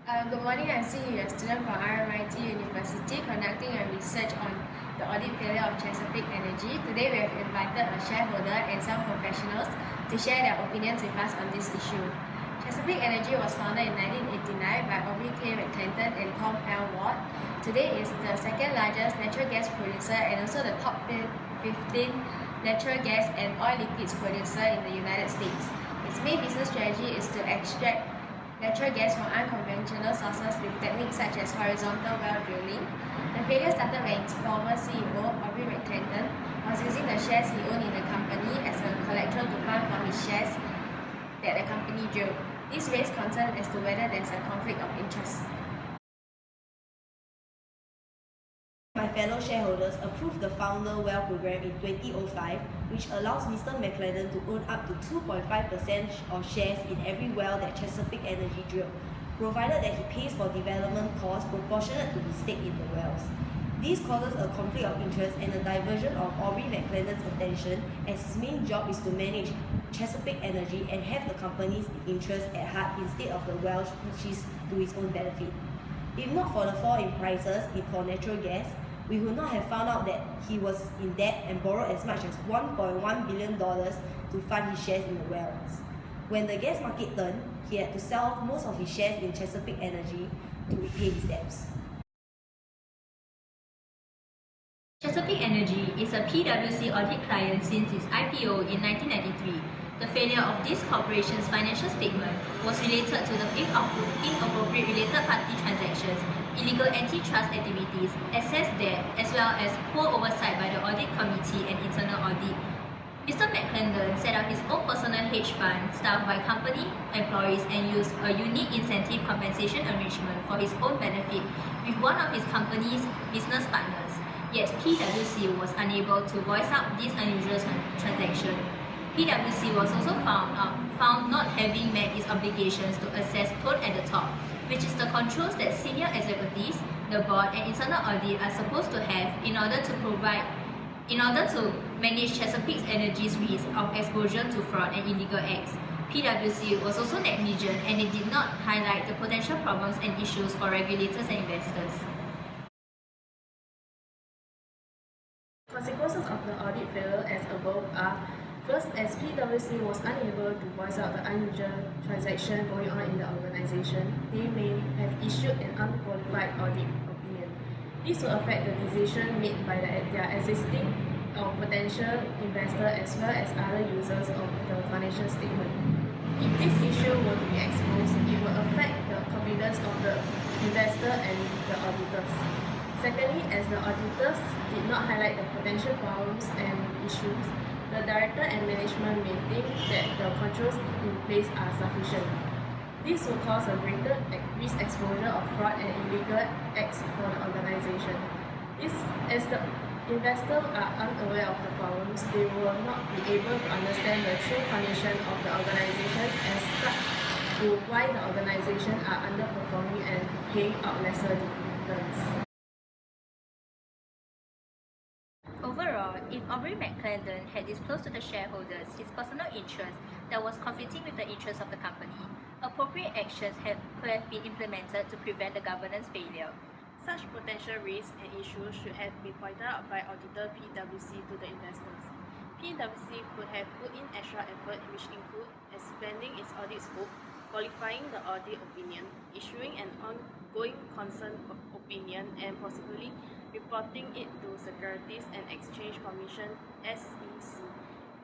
Good morning, I'm Xing Yu, a student from RMIT University conducting a research on the audit failure of Chesapeake Energy. Today we have invited a shareholder and some professionals to share their opinions with us on this issue. Chesapeake Energy was founded in 1989 by Aubrey K. McClinton and Tom L. Ward. Today is the second largest natural gas producer and also the top 15 natural gas and oil liquids producer in the United States. Its main business strategy is to extract natural gas from unconventional sources with techniques such as horizontal well drilling. The failure started when its former CEO, Aubrey McClinton, was using the shares he owned in the company as a collateral to fund for his shares that the company drilled. This raised concern as to whether there's a conflict of interest. My fellow shareholders approved the Founder Well program in 2005, which allows Mr. McClellan to own up to 2.5% of shares in every well that Chesapeake Energy drilled, provided that he pays for development costs proportionate to his stake in the wells. This causes a conflict of interest and a diversion of Aubrey McClellan's attention, as his main job is to manage Chesapeake Energy and have the company's interest at heart instead of the wells, which is to his own benefit. If not for the fall in prices for natural gas, we would not have found out that he was in debt and borrowed as much as $1.1 billion to fund his shares in the wells. When the gas market turned, he had to sell most of his shares in Chesapeake Energy to repay his debts. Chesapeake Energy is a PwC audit client since its IPO in 1993. The failure of this corporation's financial statement was related to the inappropriate related party transactions, illegal antitrust activities, excess debt, as well as poor oversight by the audit committee and internal audit. Mr. McClellan set up his own personal hedge fund staffed by company employees and used a unique incentive compensation arrangement for his own benefit with one of his company's business partners. Yet PwC was unable to voice out this unusual transaction. PwC was also found not having met its obligations to assess tone at the top, which is the controls that senior executives, the board, and internal audit are supposed to have in order to manage Chesapeake Energy's risk of exposure to fraud and illegal acts. PwC was also negligent and it did not highlight the potential problems and issues for regulators and investors. Consequences of the audit failure as above are: first, as PwC was unable to voice out the unusual transaction going on in the organization, they may have issued an unqualified audit opinion. This will affect the decision made by their existing or potential investor as well as other users of the financial statement. If this issue were to be exposed, it will affect the confidence of the investor and the auditors. Secondly, as the auditors did not highlight the potential problems and issues, the director and management may think that the controls in place are sufficient. This will cause a greater risk exposure of fraud and illegal acts for the organization. As the investors are unaware of the problems, they will not be able to understand the true condition of the organization, as such to why the organization are underperforming and paying out lesser dividends. Overall, if Aubrey McClellan had disclosed to the shareholders his personal interest that was conflicting with the interests of the company, appropriate actions could have been implemented to prevent the governance failure. Such potential risks and issues should have been pointed out by auditor PwC to the investors. PwC could have put in extra effort, which include expanding its audit scope, qualifying the audit opinion, issuing an ongoing concern opinion, and possibly reporting it to Securities and Exchange Commission (SEC)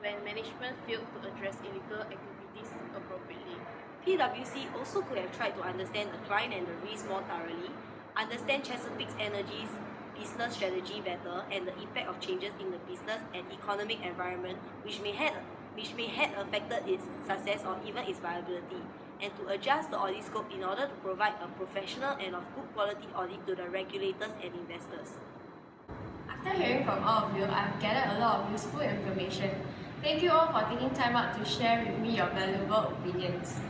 when management failed to address illegal activities appropriately. PwC also could have tried to understand the client and the risk more thoroughly, understand Chesapeake Energy's business strategy better, and the impact of changes in the business and economic environment which may have affected its success or even its viability, and to adjust the audit scope in order to provide a professional and of good quality audit to the regulators and investors. After hearing from all of you, I've gathered a lot of useful information. Thank you all for taking time out to share with me your valuable opinions.